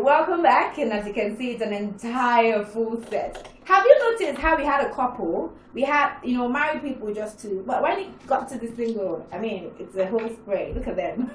welcome back, and as you can see, it's an entire full set. Have you noticed how we had a couple? We had, married people just two, but when it got to the single, I mean, it's a whole spray. Look at them.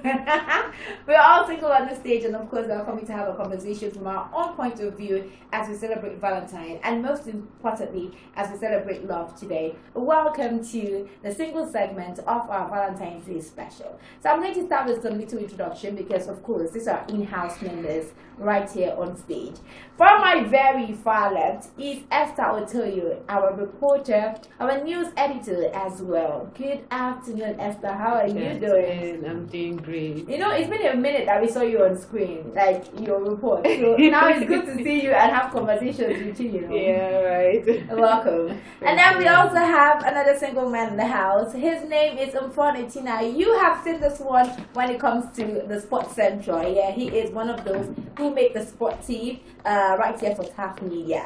We're all single on the stage, and of course, we're coming to have a conversation from our own point of view as we celebrate Valentine, and most importantly, as we celebrate love today. Welcome to the single segment of our Valentine's Day special. So I'm going to start with some little introduction because, of course, these are in-house members right here on stage. From my very far left is Esther Otoyo, our reporter, our news editor as well. Good afternoon, Esther. How are you doing? I'm doing great. It's been a minute that we saw you on screen, like your report. So now it's good to see you and have conversations with you. Yeah, right. Welcome. And then we also have another single man in the house. His name is Tina. You have seen this one when it comes to the Sports Central. Yeah, he is one of those who make the sport team right here for TAF Media.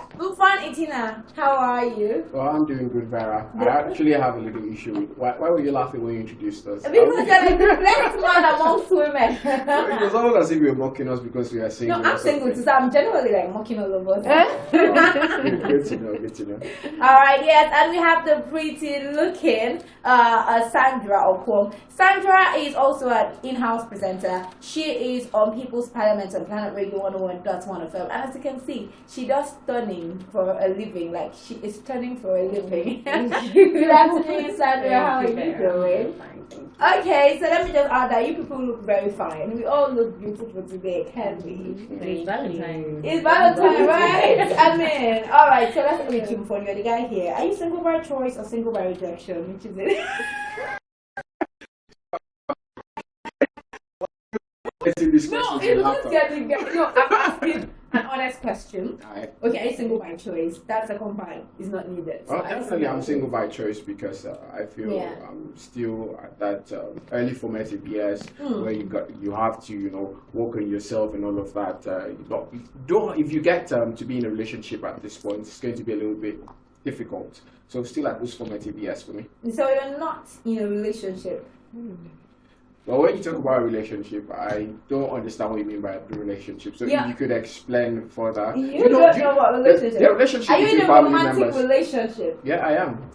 Tina, how are you? Well, I'm doing good, Vera. I actually have a little issue with why were you laughing when you introduced us? Because you're the best man amongst women. It was almost as if you were mocking us because we are single. No, I'm single too, so I'm generally like mocking all of us. Good to know, good to know. Alright, yes, and we have the pretty looking Sandra Okwom. Sandra is also an in-house presenter. She is on People's Parliament on Planet Radio 101.1 FM. And as you can see, she does stunning for a living. Like, she is stunning for a living. Good afternoon, Sandra. How are you doing? Okay, so let me just add that you people look very fine. We all look beautiful today, can't we? It's Valentine. It's Valentine, right? I mean, alright, so let's go with you before you're the guy here. Are you single by choice or single by rejection? Which is it? No, it's not getting no, I'm asking an honest question. Okay, are you single by choice? That second part is not needed. Well, definitely I'm single by choice because I feel I'm still at that early formative years where you have to work on yourself and all of that. If you get to be in a relationship at this point, it's going to be a little bit difficult. So still at those formative years for me. So you're not in a relationship. Well, when you talk about a relationship, I don't understand what you mean by the relationship. So if you could explain further. You don't know what relationship. The relationship are you in a romantic members. relationship? Yeah, I am.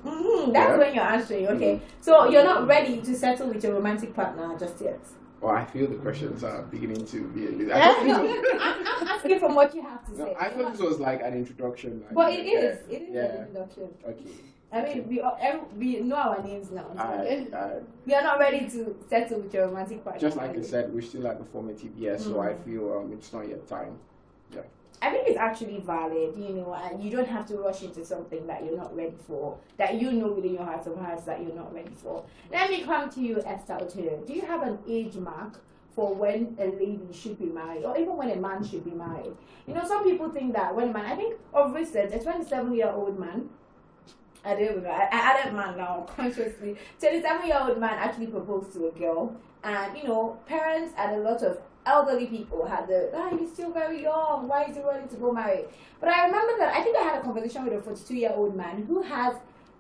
That's when you're answering. Okay. So you're not ready to settle with your romantic partner just yet. Well, I feel the questions are beginning to be a little. I'm asking from what you have to say. I thought this was like an introduction. But it is. It is an introduction. Okay. I mean, we know our names now. We are not ready to settle with your romantic partner. Just like I said, we're still at the formative years, so I feel it's not yet time. Yeah. I think it's actually valid, and you don't have to rush into something that you're not ready for, that you know within your heart of hearts that you're not ready for. Let me come to you, Esther Otoyo. Do you have an age mark for when a lady should be married, or even when a man should be married? Some people think that when a man, I think of recent, a 27-year-old man, I don't even know. I added man now consciously. 27-year-old man actually proposed to a girl, and parents and a lot of elderly people had he's still very young. Why is he ready to go marry? But I remember that I think I had a conversation with a 42-year-old man who has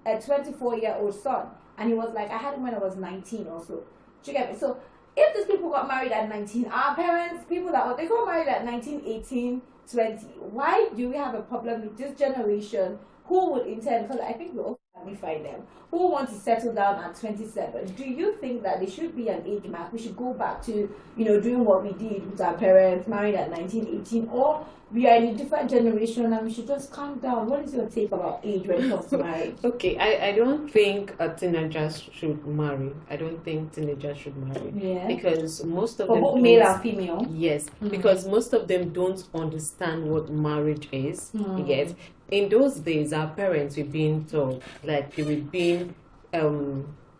a 24-year-old son, and he was like, I had him when I was 19 or so. Do you get me? So if these people got married at 19, our parents, people that they got married at 19, 18, 20. Why do we have a problem with this generation? Who would intend, because I think we also find them, who want to settle down at 27? Do you think that there should be an age mark? We should go back to, doing what we did with our parents, married at 19, 18, or we are in a different generation and we should just calm down? What is your take about age when it comes to marriage? Okay, I don't think teenagers should marry. I don't think teenagers should marry. Yeah. Because most of for them... both male and female? Yes, because most of them don't understand what marriage is. Yes. In those days, our parents were being taught, like they were being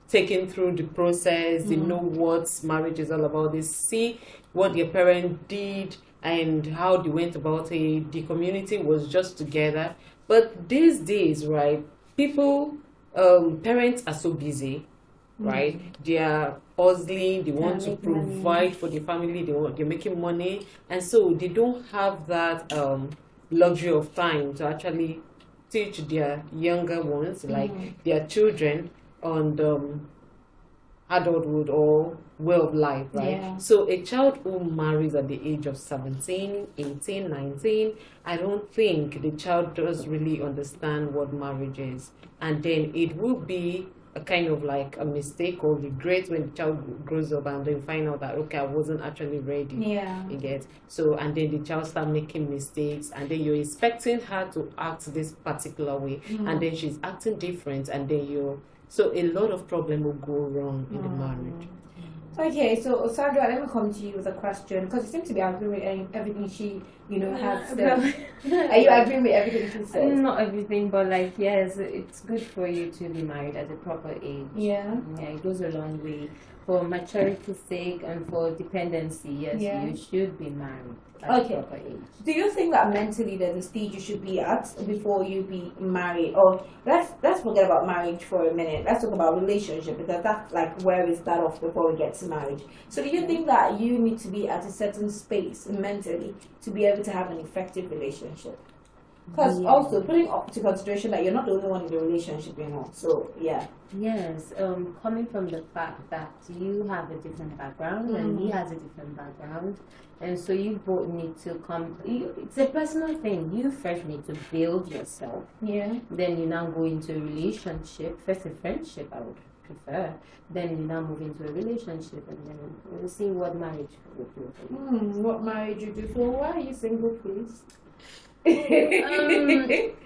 taken through the process. They know what marriage is all about. They see what their parents did and how they went about it. The community was just together. But these days, right, parents are so busy, right? They are hustling. They want to provide for the family. They're making money, and so they don't have that luxury of time to actually teach their younger ones, like their children, on adulthood or way of life, right? Yeah. So a child who marries at the age of 17, 18, 19, I don't think the child does really understand what marriage is. And then it will be a kind of like a mistake or regret when the child grows up and then find out that, okay, I wasn't actually ready. Yeah. You get? So, and then the child start making mistakes, and then you're expecting her to act this particular way, and then she's acting different, and then so a lot of problem will go wrong in the marriage. Okay, so Sandra, let me come to you with a question because you seem to be agreeing with everything she, has said. Are you agreeing with everything she said? Not everything, but like yes, it's good for you to be married at the proper age. Yeah. Yeah, it goes a long way. For maturity's sake and for dependency, yes, Yeah. you should be married at the proper age. Do you think that mentally there's a stage you should be at before you be married? Or let's forget about marriage for a minute. Let's talk about relationship because that's like where we start off before we get to marriage. So do you think that you need to be at a certain space mentally to be able to have an effective relationship? Because also putting up to consideration that you're not the only one in the relationship, So yeah. Yes, coming from the fact that you have a different background and he has a different background, and so you both need to it's a personal thing. You first need to build yourself. Yeah. Then you now go into a relationship. First a friendship, I would prefer. Then you now move into a relationship, and then we'll see what marriage will do for you. What marriage you do? So why are you single, please?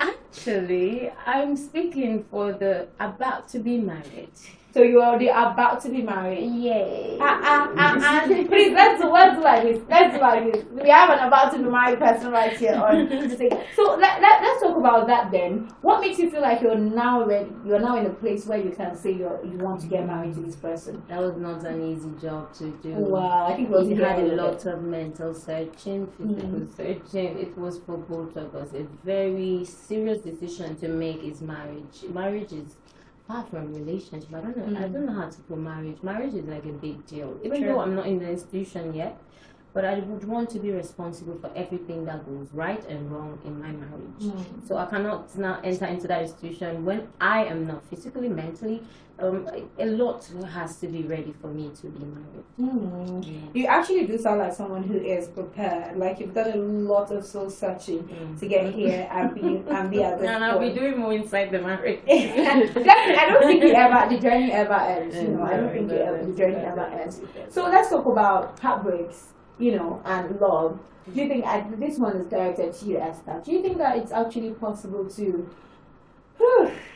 Actually, I'm speaking for the about to be married. So you're already about to be married? Yay! Please, let's do like this. Let's do like this. We have an about to be married person right here on the thing. So let's talk about that then. What makes you feel like you're now ready? You're now in a place where you can say you want to get married to this person. That was not an easy job to do. Wow, I think it was had a lot of mental searching, physical searching. It was for both of us a very serious decision to make. Is marriage? Marriage is far from relationship. I don't know how to put marriage. Marriage is like a big deal. Even though I'm not in the institution yet, but I would want to be responsible for everything that goes right and wrong in my marriage. So I cannot now enter into that institution when I am not physically, mentally. A lot has to be ready for me to be married. You actually do sound like someone who is prepared. Like you've done a lot of soul searching to get here and be at this And I'll be doing more inside the marriage. I don't think the journey ever ends. I don't think the journey ever ends. So let's talk about heartbreaks. And love. Do you think this one is directed to you, Esther? Do you think that it's actually possible to?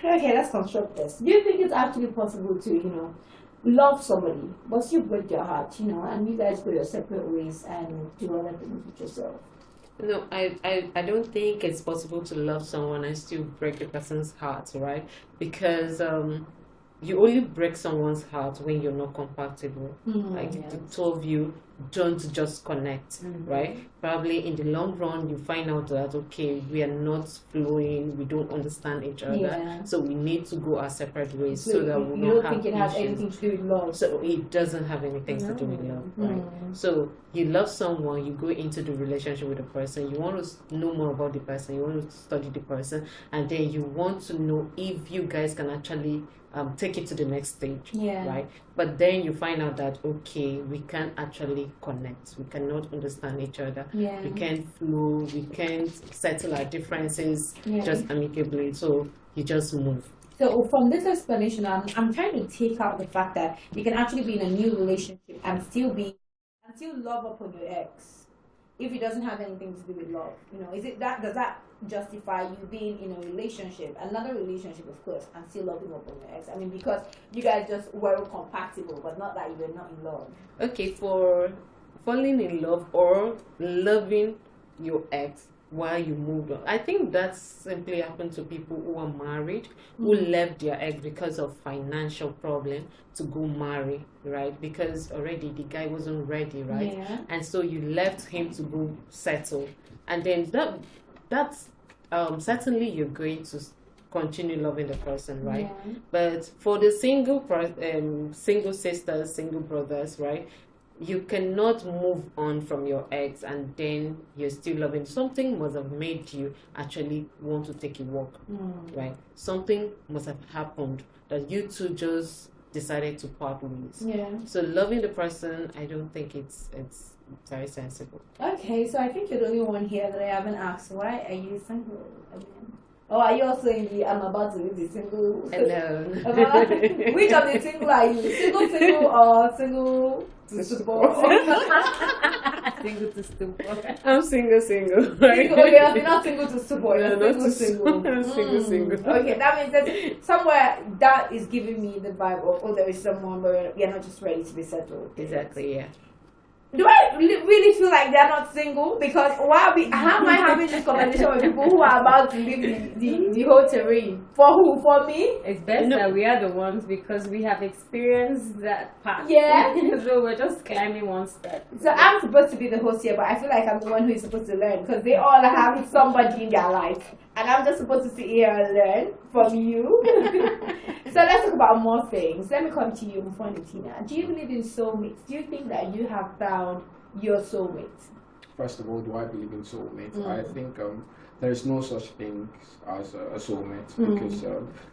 Okay, let's construct this. Do you think it's actually possible to, love somebody, but you break your heart, and you guys go your separate ways and do other things with yourself? No, I don't think it's possible to love someone and still break the person's heart, right? Because you only break someone's heart when you're not compatible. Like the two of you don't just connect, right? Probably in the long run, you find out that okay, we are not flowing, we don't understand each other, so we need to go our separate ways so that we don't have think it has anything to do with love. So it doesn't have anything to do with love, right? So you love someone, you go into the relationship with the person, you want to know more about the person, you want to study the person, and then you want to know if you guys can actually take it to the next stage, right? But then you find out that okay, we can't actually connect, we cannot understand each other, we can't flow, we can't settle our differences just amicably, so you just move. So from this explanation, I'm trying to take out the fact that you can actually be in a new relationship and still love upon your ex if it doesn't have anything to do with love. Does that justify you being in a relationship, another relationship, of course, and still loving upon your ex? I mean, because you guys just weren't compatible, but not that you were not in love. Okay, for falling in love or loving your ex while you moved on, I think that simply happened to people who are married, who left their ex because of financial problem to go marry, right? Because already the guy wasn't ready, right? And so you left him to go settle, and then that's certainly you're going to continue loving the person, right? But for the single sisters, single brothers, right, you cannot move on from your ex and then you're still loving. Something must have made you actually want to take a walk, right? Something must have happened that you two just decided to part ways. Yeah. So loving the person, I don't think it's very sensible. Okay, so I think you're the only one here that I haven't asked. Why are you single again? Or are you also in the I'm about to leave the single? Hello. Which of the single are you? Single or single to support? Single to stupor. I'm single. Single, okay, not single to support. No, You're not single. single. Okay, that means that somewhere that is giving me the vibe of, oh, there is someone where you're not just ready to be settled. Exactly, yeah. Do I really feel like they're not single? Because how am I having this conversation with people who are about to leave the whole terrain? For who? For me? It's best that we are the ones because we have experienced that part. Yeah. So we're just climbing one step. So I'm supposed to be the host here, but I feel like I'm the one who is supposed to learn because they all have somebody in their life. And I'm just supposed to sit here and learn from you. So let's talk about more things. Let me come to you, Tina. Do you believe in soulmates? Do you think that you have found your soulmate? First of all, do I believe in soulmates? I think there is no such thing as a soulmate because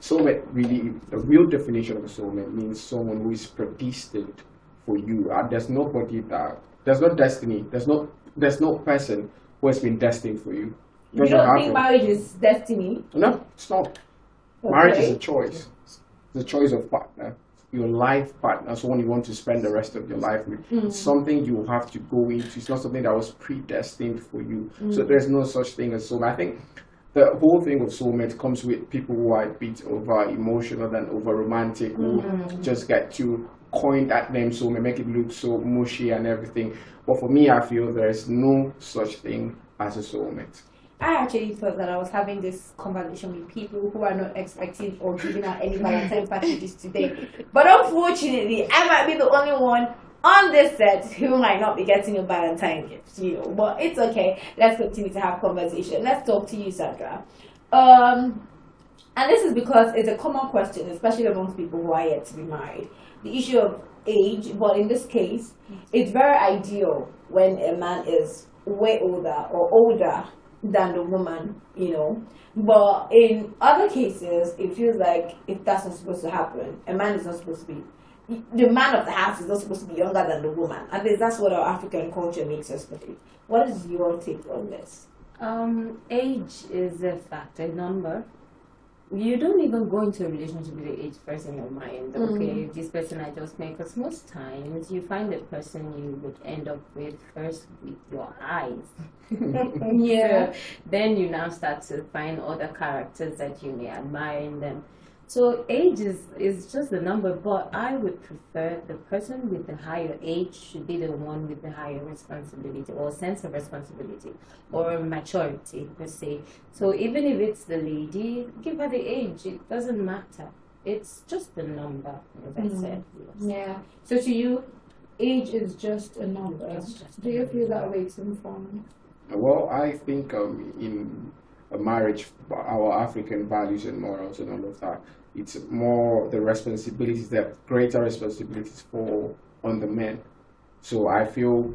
soulmate really, the real definition of a soulmate means someone who is predestined for you. There's no destiny. There's no person who has been destined for you. You don't think marriage is destiny? No, it's not. Okay. Marriage is a choice. It's a choice of partner. Your life partner, someone you want to spend the rest of your life with. It's something you have to go into. It's not something that was predestined for you. So there's no such thing as soulmate. I think the whole thing of soulmate comes with people who are a bit over emotional than over romantic, who just get to coin that name soulmate, make it look so mushy and everything. But for me, I feel there's no such thing as a soulmate. I actually thought that I was having this conversation with people who are not expecting or giving out any Valentine packages today. But unfortunately, I might be the only one on this set who might not be getting a Valentine gift, But it's okay. Let's continue to have conversation. Let's talk to you, Sandra. And this is because it's a common question, especially amongst people who are yet to be married. The issue of age, but in this case, it's very ideal when a man is way older or older than the woman, But in other cases, it feels like if that's not supposed to happen, a man is not supposed to be, the man of the house is not supposed to be younger than the woman. At least that's what our African culture makes us believe. What is your take on this? Age is a factor, number. You don't even go into a relationship with the age first in your mind. Okay, this person I just met. Because most times you find the person you would end up with first with your eyes. Yeah. So then you now start to find other characters that you may admire in them. So age is just the number, but I would prefer the person with the higher age should be the one with the higher responsibility or sense of responsibility or maturity per se. So even if it's the lady, give her the age. It doesn't matter. It's just the number, as I said. Yes. Yeah. So to you, age is just a number. Do you feel that way too, Fon? Well, I think in a marriage, our African values and morals and all of that, it's more the responsibilities, the greater responsibilities fall on the men. So I feel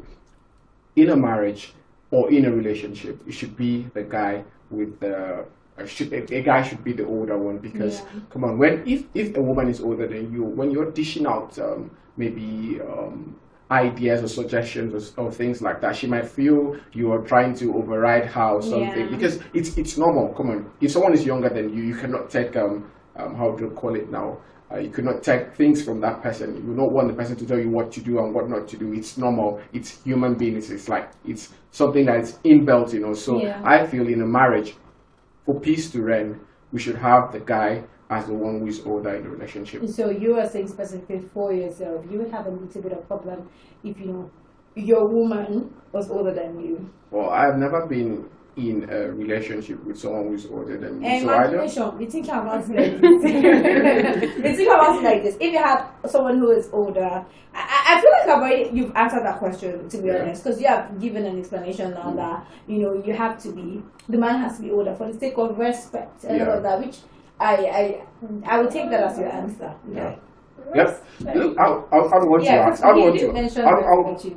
in a marriage or in a relationship, it should be the guy with the a guy should be the older one because come on, if a woman is older than you, when you're dishing out maybe ideas or suggestions or things like that, she might feel you are trying to override her or something because it's normal. Come on, if someone is younger than you, you cannot take how do you call it now? You cannot take things from that person. You don't want the person to tell you what to do and what not to do. It's normal. It's human beings. It's like it's something that is inbuilt, So I feel in a marriage, for peace to reign, we should have the guy as the one who is older in the relationship. So you are saying specifically for yourself, you would have a little bit of problem if your woman was older than you. Well, I've never been in a relationship with someone who is older than me. And so imagination, you think about it like this. You think about it like this. If you have someone who is older, I feel like you've answered that question, to be honest, because you have given an explanation now that you have to be, the man has to be older for the sake of respect and all of that, which I would take that as your answer. Yeah. Yep. Look, I want to ask.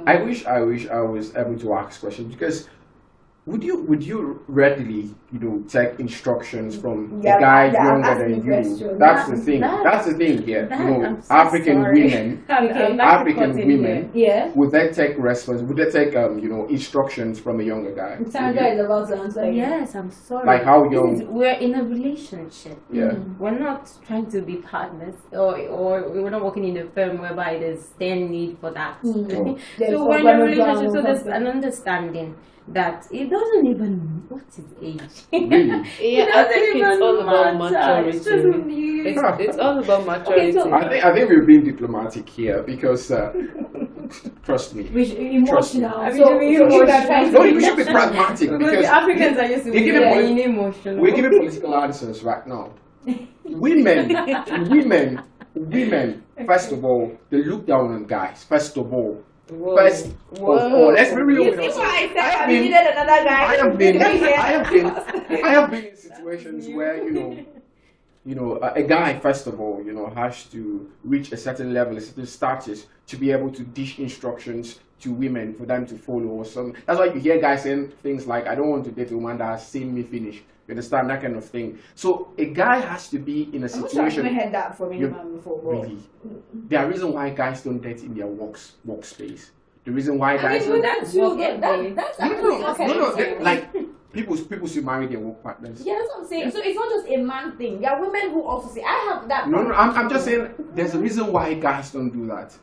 I wish I was able to ask questions because would you readily, take instructions from Yeah, a guy yeah, younger ask than me you? question. That's the thing. That's the thing here. I'm so African sorry. women, I'm like African cutting women, Yeah. would they take instructions from a younger guy? Would Sandra you? is about to answer you. Yes, I'm sorry. Like how This young? is- we're in a relationship. Yeah. We're not trying to be partners, or we're not working in a firm whereby there's then need for that. Oh. So we're in a relationship, so there's an understanding that it doesn't even what is age. Really? Yeah, I doesn't think it's even all about matter. It's just maturity. you. It's all about maturity. so- I think we're being diplomatic here because trust me. Which emotional. I mean, So, we so you emotional. are trying to No, be we should be pragmatic Because because the Africans are used to They be give it very poli- emotional. we're giving political answers right now. Women, first of all, they look down on guys. First of all, Whoa. first of all, let's be real You with see ourselves. why I said have I been- needed another guy? I have been in situations where a guy first of all has to reach a certain level, a certain status to be able to dish instructions to women for them to follow or some. That's why you hear guys saying things like, "I don't want to date a woman that has seen me finish." You understand that kind of thing. So a guy has to be in a I'm not sure I've situation. never heard that from You- anyone before. But Really, there are reasons why guys don't date in their workspace. The reason why I guys mean, don't. that's work true. ethic. That's No, actually no, okay. no, like people should marry their work partners. Yeah, that's what I'm saying. So it's not just a man thing. There are women who also say, I have that. No, I'm just saying there's a reason why guys don't do that.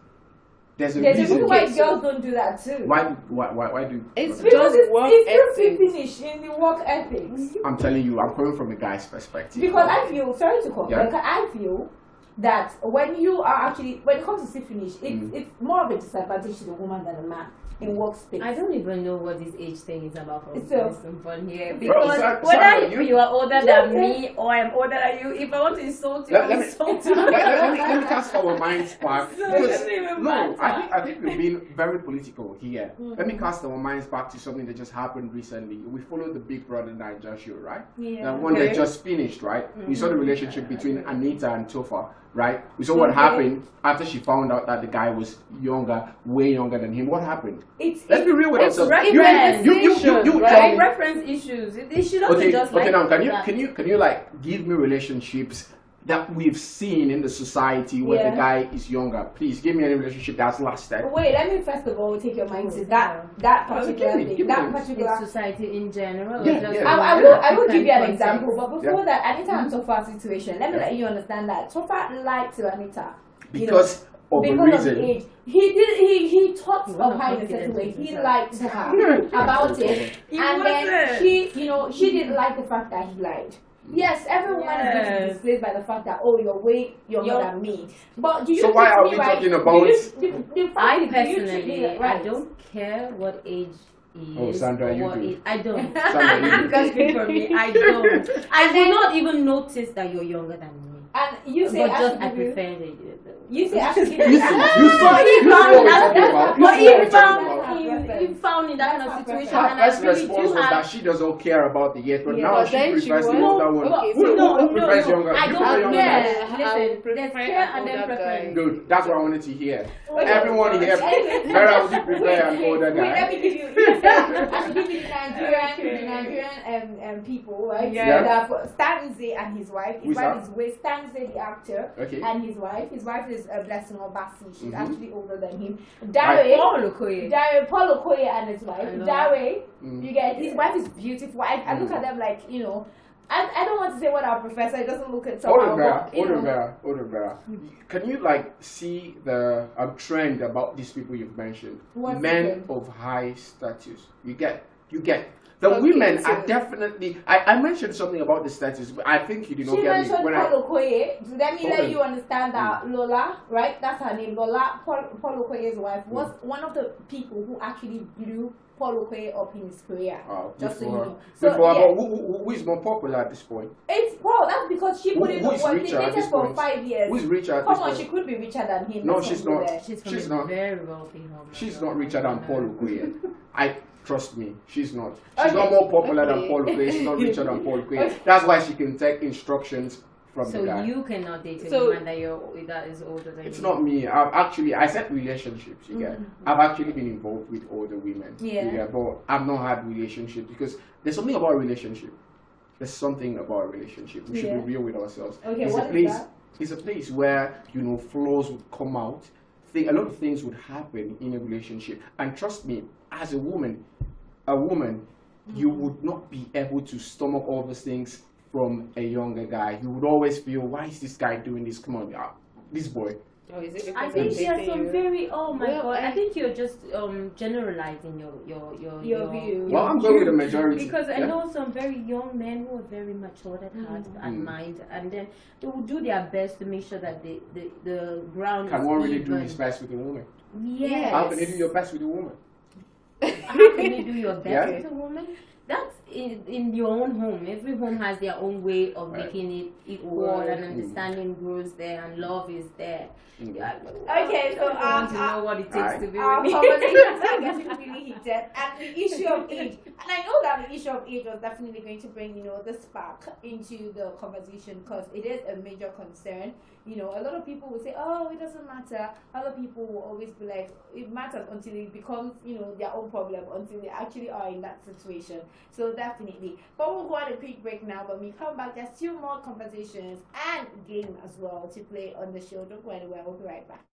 There's a There's a reason. reason why girls don't do that too. Why do? It's Because just work it's just ethic. finished in the work ethics. I'm telling you, I'm coming from a guy's perspective. Because I feel, sorry to call, Yeah. because I feel that when you are actually, when it comes to see finish, it's more of a disadvantage to the woman than the man in workspace. I don't even know what this age thing is about from So- this fun here. Bro, Because Sandra, whether you are older than Yeah. me or I'm older than you, if I want to insult you, Let I'll me- insult you. let me cast our minds back. So it Because, doesn't even no, matter. I think we've been very political here. Let me cast our minds back to something that just happened recently. We followed the Big Brother Niger show, right? Yeah. The one that just finished, right? We saw the relationship between Anita and Tofa, right? We saw what happened after she found out that the guy was younger, way younger than him. What happened? Let's be real with It's ourselves. representation, right? Like reference issues. It shouldn't Okay, be just okay. like Now, that. can you like give me relationships that we've seen in the society where Yeah. the guy is younger? Please give me any relationship that's lasted. Wait, let me first of all take your mind to that Oh, particular give me- thing. give me That one. particular. in society in general. Yeah, or just yeah. I will give you an African example, context? but before Yeah. that, Anita and Tofa's situation, let me let you understand that Tofa lied to Anita. Because of a Because reason. of age. He thought You of wanna her in a confidence certain way. in He yourself. lied to her about it. He And then wasn't. she didn't like the fact that he lied. Yes, every woman is going to be Yes. disgraced by the fact that, oh, you're way younger You're- than me. But do you So why treat are me we right? talking Do about- the fact I that you treat me personally, right. I don't care what age he Oh, is. Sandra, or you what do. age- I don't. Sandra, you do. You can speak for me. I don't. I do not even notice that you're younger than me. And you say, But I just should I give you. prefer the. You say, I should give You you. see, That's you see, But you he see found what we're that. talking about. You But see he what we're talking found about. he found in that kind of That's situation, her and I Her first really response do was that have. she doesn't care about the age, but Yeah, now but she then she prefers the was- older one. Okay, Who no, prefers younger? I You don't prefer younger care. guys? I Listen, would there's prefer care an and then older preference. guy. Good. That's what I wanted to hear. Okay. Everyone here, Vera would you prefer an older Wait, let guy? me give you. I should give you the Nigerian people, right? Yeah. That Stanze and his wife. His Who's wife that? is way Stanze, the actor, Okay. and his wife. His wife is Blessing Obasi. She's Mhm. actually older than him. Right. Dare, Paul Okoye and his wife. I know. Dare, Mm. you get his wife is beautiful. I look at them like I don't want to say what our professor. It doesn't look at somehow. but, you know. Older Vera. Can you like see the trend about these people you've mentioned? What's Men the trend? of high status. You get. The Okay, women so- are definitely. I mentioned something about the status, but I think you did not She get me mentioned when Paul Okoye. So let me Hold let on. you understand that Lola, right? That's her name. Lola, Paul Okoye's wife, was one of the people who actually blew Paul Okoye up in his career. Just so you before, know. So before yeah, but who is more popular at this point? that's because she put in Who the is work. They richer at dated this for point? 5 years. Who is richer at Come this on, point? she could be richer than him. No, Let's she's go not. there. She's from She's a not. very wealthy home. She's not richer than Paul Okoye. I trust me, she's not. She's Okay. not more popular than Okay. Paul Okoye. She's not richer than Paul Okoye. Okay. That's why she can take instructions from So the guy. you cannot date a So- woman that is older than It's you. not me. I said relationships. You get. I've actually been involved with older women. Yeah. You get, but I've not had relationships because there's something about a relationship. There's something about a relationship. We should Yeah. be real with ourselves. Okay, It's what a is place. that? It's a place where flaws would come out. A lot of things would happen in a relationship, and trust me, as a woman, you would not be able to stomach all those things from a younger guy. You would always feel, why is this guy doing this? Come on, this boy. Oh, is it because I I'm think there are dating some you? very Well, god. I think you're just generalizing your view. Well, I'm going with the majority. Because I Yeah? know some very young men who are very matured at heart and mind, and then they will do their best to make sure that the ground Can is one really do even. his best with a woman? Yes. How can you do your best with a woman? How can you do your best Yeah. with a woman? That's in your own home. Every home has their own way of Right. making it equal, Right. and understanding grows there, and love is there. Mm. Yeah. Okay, so, I want to know what it takes to be Our with me. conversations are getting really heated, and the issue of age, and I know that the issue of age was definitely going to bring the spark into the conversation because it is a major concern. A lot of people will say, "Oh, it doesn't matter." Other people will always be like, "It matters until it becomes their own problem, until they actually are in that situation." So definitely, but we'll go on a quick break now. When we come back, there's 2 more conversations and game as well to play on the show. Don't go anywhere. We'll be right back.